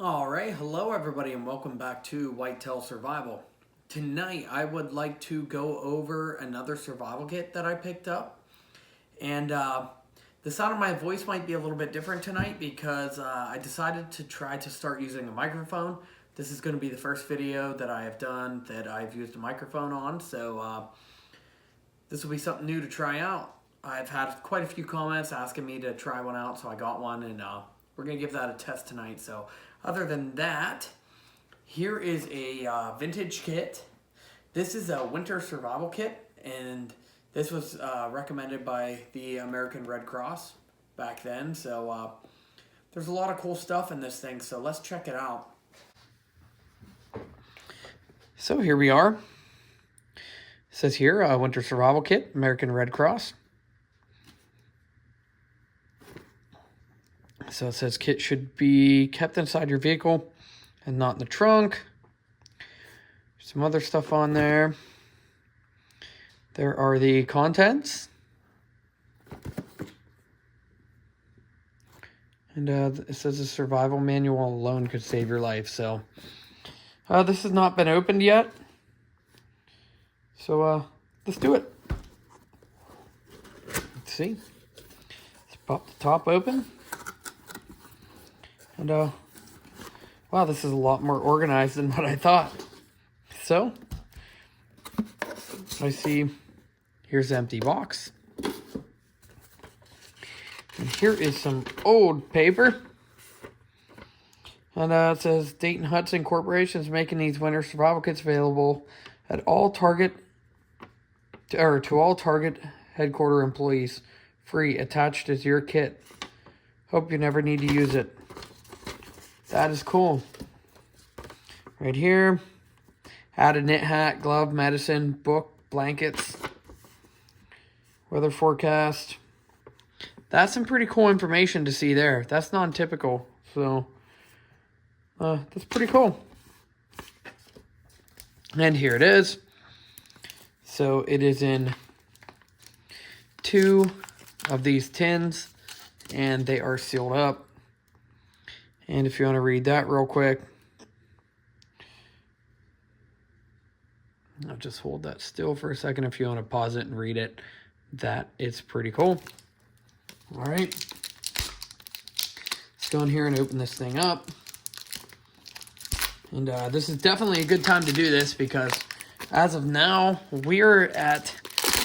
Alright, hello everybody and welcome back to Whitetail Survival. Tonight I would like to go over another survival kit that I picked up. And the sound of my voice might be a little bit different tonight because I decided to try to start using a microphone. This is going to be the first video that I have done that I've used a microphone on, so this will be something new to try out. I've had quite a few comments asking me to try one out, so I got one, and we're going to give that a test tonight. So other than that, here is a vintage kit. This is a winter survival kit, and this was recommended by the American Red Cross back then. So there's a lot of cool stuff in this thing, so let's check it out. So here we are. It says here, Winter Survival Kit, American Red Cross. So it says kit should be kept inside your vehicle and not in the trunk. Some other stuff on there. There are the contents. And it says a survival manual alone could save your life. So this has not been opened yet. So let's do it. Let's see. Let's pop the top open. And wow, this is a lot more organized than what I thought. So I see here's the empty box. And here is some old paper. And it says Dayton Hudson Corporation is making these winter survival kits available at all Target to all Target headquarter employees. Free, attached is your kit. Hope you never need to use it. That is cool. Right here, add a knit hat, glove, medicine, book, blankets, weather forecast. That's some pretty cool information to see there. That's non-typical, so that's pretty cool. And here it is. So it is in 2 of these tins, and they are sealed up. And if you want to read that real quick, I'll just hold that still for a second if you want to pause it and read it. That is pretty cool. All right. Let's go in here and open this thing up. And this is definitely a good time to do this because as of now, we're at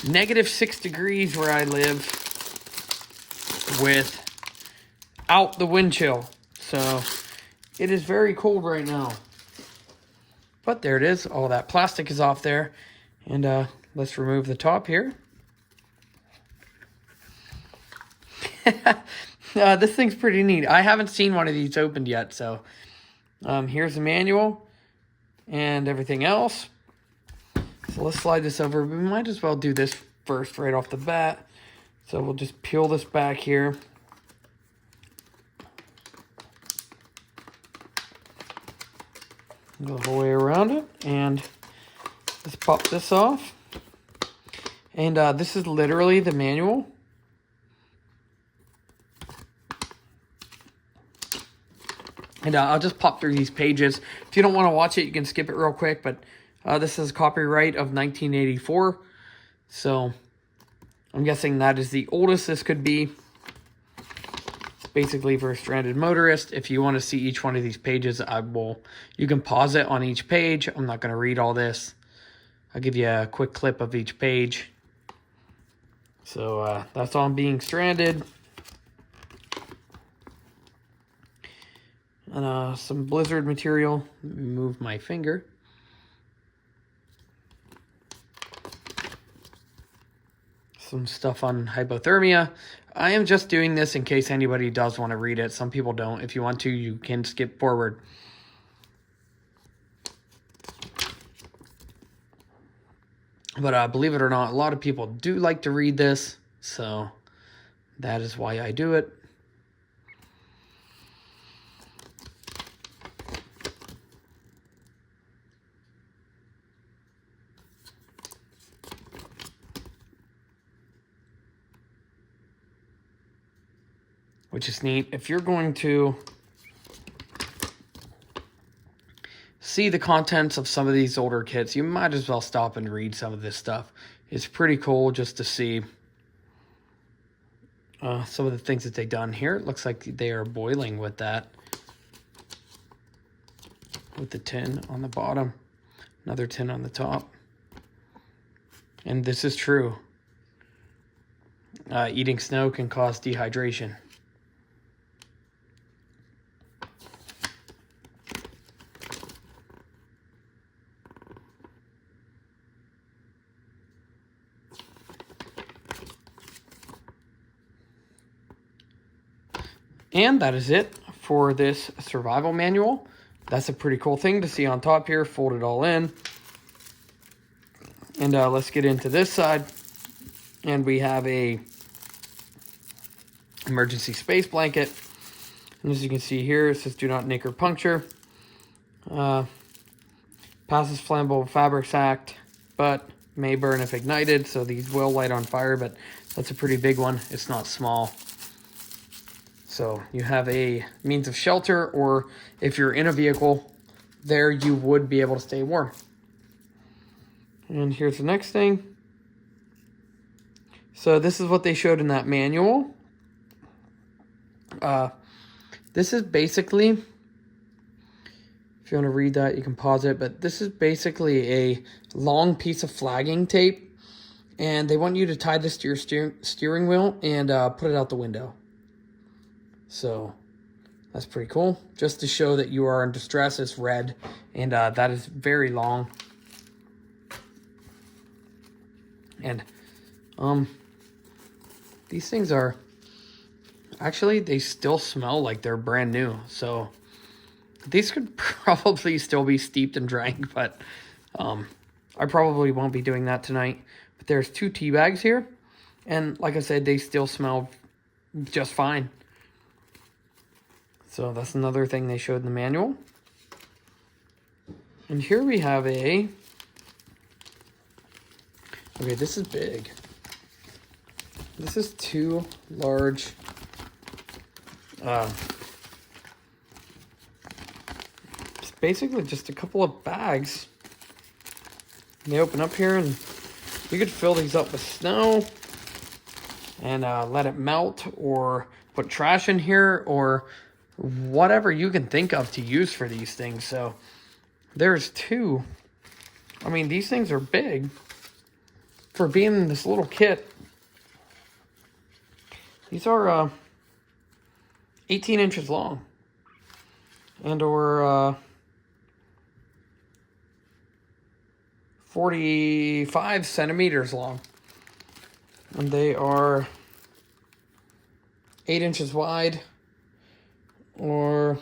-6 degrees where I live without the wind chill. So it is very cold right now. But there it is. All that plastic is off there. And let's remove the top here. This thing's pretty neat. I haven't seen one of these opened yet. So here's the manual and everything else. So let's slide this over. We might as well do this first right off the bat. So we'll just peel this back here. Go the whole way around it, and let's pop this off. And this is literally the manual. And I'll just pop through these pages. If you don't want to watch it, you can skip it real quick. But this is copyright of 1984. So I'm guessing that is the oldest this could be. Basically for a stranded motorist. If you want to see each one of these pages, you can pause it on each page. I'm not going to read all this. I'll give you a quick clip of each page. So that's on being stranded. And some blizzard material. Let me move my finger. Some stuff on hypothermia. I am just doing this in case anybody does want to read it. Some people don't. If you want to, you can skip forward. But believe it or not, a lot of people do like to read this. So that is why I do it. Which is neat. If you're going to see the contents of some of these older kits, you might as well stop and read some of this stuff. It's pretty cool just to see some of the things that they've done here. It looks like they are boiling with that, with the tin on the bottom, another tin on the top. And this is true. Eating snow can cause dehydration. And that is it for this survival manual. That's a pretty cool thing to see on top here. Fold it all in. And let's get into this side. And we have a emergency space blanket. And as you can see here, it says do not nick or puncture. Passes flammable fabrics act, but may burn if ignited. So these will light on fire, but that's a pretty big one. It's not small. So you have a means of shelter, or if you're in a vehicle, there you would be able to stay warm. And here's the next thing. So this is what they showed in that manual. This is basically, if you want to read that, you can pause it, but this is basically a long piece of flagging tape, and they want you to tie this to your steering wheel and put it out the window. So that's pretty cool. Just to show that you are in distress. It's red, and that is very long. And these things are, actually, they still smell like they're brand new. So these could probably still be steeped and drank, but I probably won't be doing that tonight. But there's 2 tea bags here, and like I said, they still smell just fine. So that's another thing they showed in the manual. And here we have a, okay, this is big. This is 2 large it's basically just a couple of bags. They open up here, and you could fill these up with snow and let it melt, or put trash in here, or whatever you can think of to use for these things. So there's 2. I mean, these things are big for being in this little kit. These are 18 inches long, and or 45 centimeters long, and they are 8 inches wide, or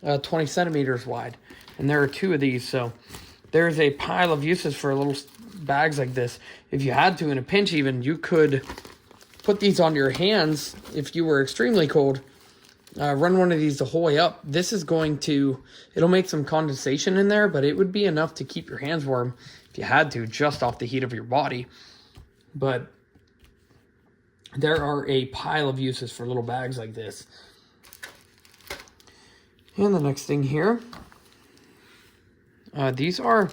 20 centimeters wide. And there are 2 of these, so there's a pile of uses for little bags like this. If you had to, in a pinch even, you could put these on your hands if you were extremely cold. Run one of these the whole way up. This is going to, it'll make some condensation in there, but it would be enough to keep your hands warm if you had to, just off the heat of your body. But there are a pile of uses for little bags like this. And the next thing here, these are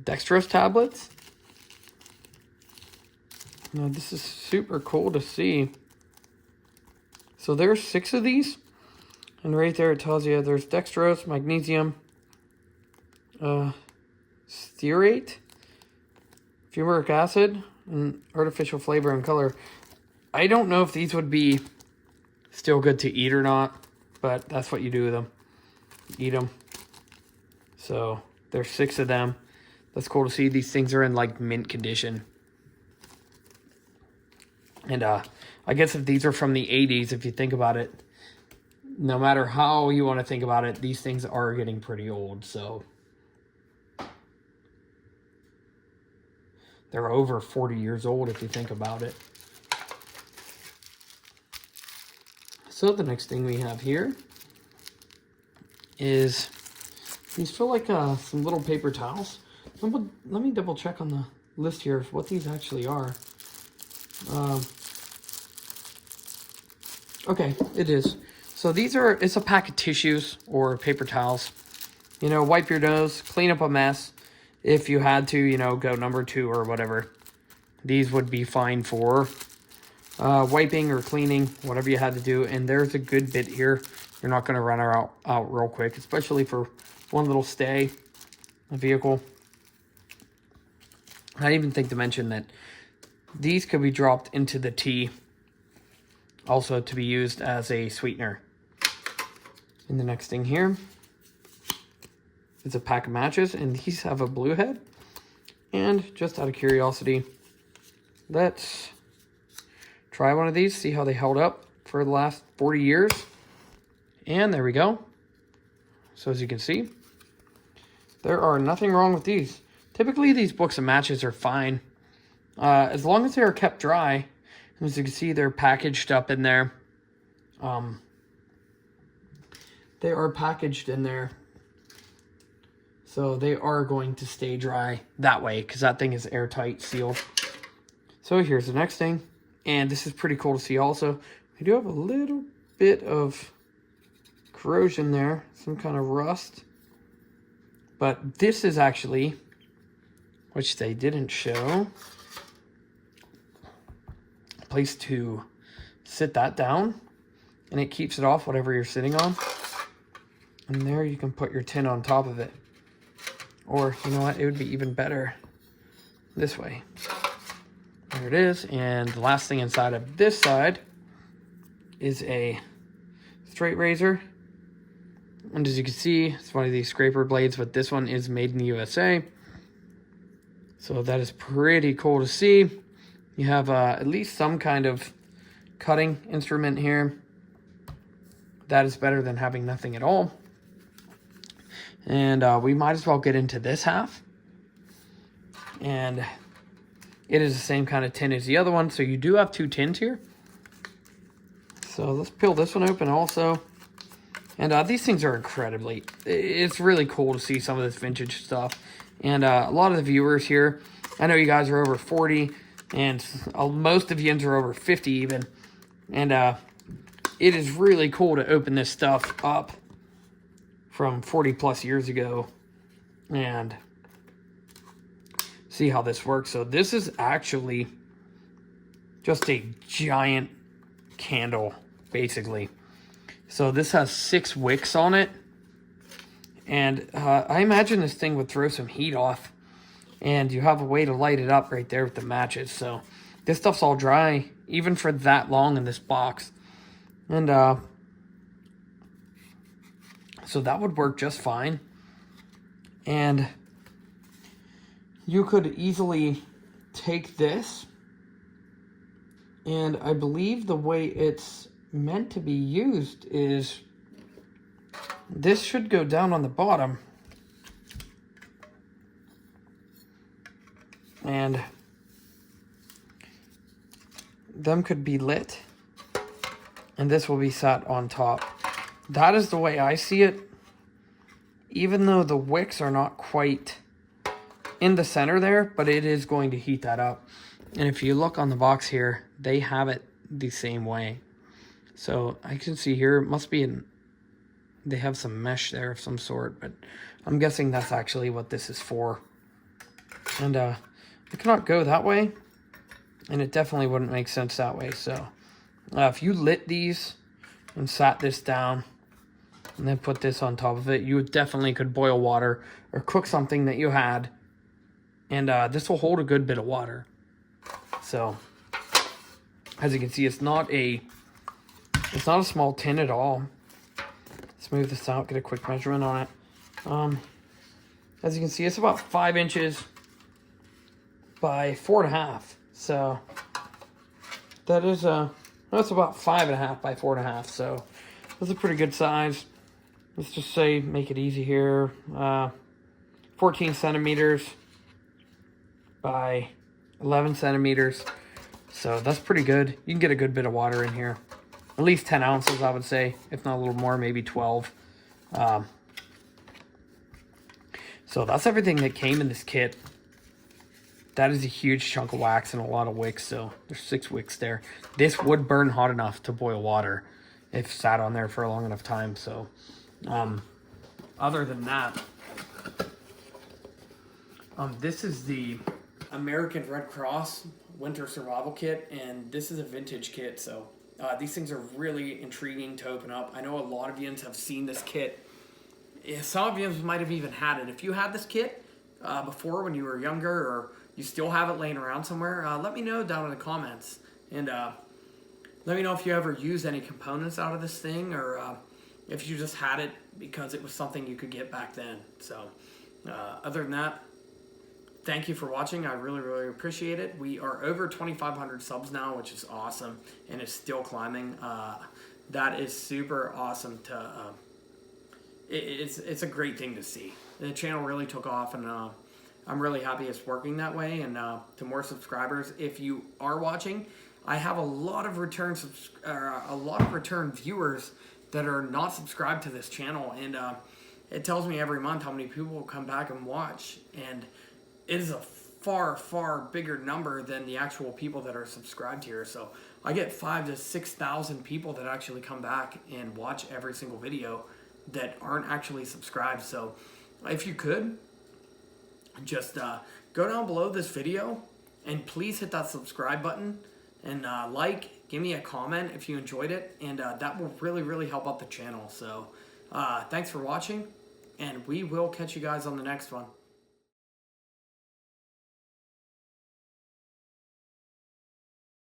dextrose tablets. Now this is super cool to see. So there's 6 of these, and right there it tells you there's dextrose, magnesium, stearate, fumaric acid, and artificial flavor and color. I don't know if these would be still good to eat or not, but that's what you do with them. Eat them. So there's 6 of them. That's cool to see. These things are in like mint condition. And I guess if these are from the 80s, if you think about it, no matter how you want to think about it, these things are getting pretty old. So they're over 40 years old if you think about it. So the next thing we have here is, these feel like some little paper towels. Let me double check on the list here of what these actually are. Okay, it is. So these are, it's a pack of tissues or paper towels. you know, wipe your nose, clean up a mess. If you had to, you know, go number 2 or whatever, these would be fine for wiping or cleaning, whatever you had to do. And there's a good bit here. You're not going to run out real quick, especially for one little stay, a vehicle. I even think to mention that these could be dropped into the tea, also to be used as a sweetener. And the next thing here is a pack of matches, and these have a blue head. And just out of curiosity, let's try one of these, see how they held up for the last 40 years. And there we go. So as you can see, there are nothing wrong with these. Typically, these books of matches are fine. As long as they are kept dry. As you can see, they're packaged up in there. They are packaged in there. So they are going to stay dry that way, because that thing is airtight, sealed. So here's the next thing. And this is pretty cool to see also. We do have a little bit of corrosion there, some kind of rust. But this is actually, which they didn't show, a place to sit that down, and it keeps it off whatever you're sitting on. And there you can put your tin on top of it. Or, you know what, it would be even better this way. There it is. And the last thing inside of this side is a straight razor. And as you can see, it's one of these scraper blades, but this one is made in the USA. So that is pretty cool to see. You have at least some kind of cutting instrument here. That is better than having nothing at all. And we might as well get into this half. And it is the same kind of tin as the other one. So you do have 2 tins here. So let's peel this one open also. And these things are incredibly, it's really cool to see some of this vintage stuff. And a lot of the viewers here, I know you guys are over 40, and most of you are over 50 even. And it is really cool to open this stuff up from 40 plus years ago and see how this works. So this is actually just a giant candle, basically. So this has 6 wicks on it. And I imagine this thing would throw some heat off. And you have a way to light it up right there with the matches. So this stuff's all dry, even for that long in this box. And so that would work just fine. And you could easily take this, and I believe the way it's meant to be used is this should go down on the bottom, and them could be lit, and this will be sat on top. That is the way I see it, even though the wicks are not quite in the center there, but it is going to heat that up. And if you look on the box here, they have it the same way. So I can see here, it must be they have some mesh there of some sort, but I'm guessing that's actually what this is for. And it cannot go that way, and it definitely wouldn't make sense that way. So if you lit these and sat this down and then put this on top of it, you definitely could boil water or cook something that you had. And this will hold a good bit of water. So as you can see, it's not a small tin at all. Let's move this out, get a quick measurement on it. As you can see, it's about 5 inches by 4.5. So that is that's about 5.5 by 4.5. So that's a pretty good size. Let's just say, make it easy here, 14 centimeters by 11 centimeters. So that's pretty good. You can get a good bit of water in here. At least 10 ounces, I would say. If not a little more, maybe 12. So that's everything that came in this kit. That is a huge chunk of wax and a lot of wicks. So there's 6 wicks there. This would burn hot enough to boil water if sat on there for a long enough time. So other than that, This is the American Red Cross Winter Survival Kit, and this is a vintage kit, so these things are really intriguing to open up. I know a lot of you have seen this kit. Some of you might have even had it. If you had this kit before when you were younger, or you still have it laying around somewhere, let me know down in the comments. And let me know if you ever used any components out of this thing, or if you just had it because it was something you could get back then. So other than that, thank you for watching. I really, really appreciate it. We are over 2,500 subs now, which is awesome, and it's still climbing. That is super awesome to... It's a great thing to see. The channel really took off, and I'm really happy it's working that way. And to more subscribers, if you are watching, I have a lot of return viewers that are not subscribed to this channel, and it tells me every month how many people will come back and watch, and it is a far, far bigger number than the actual people that are subscribed here. So I get 5,000 to 6,000 people that actually come back and watch every single video that aren't actually subscribed. So if you could, just go down below this video and please hit that subscribe button, and give me a comment if you enjoyed it, and that will really, really help out the channel. So thanks for watching, and we will catch you guys on the next one.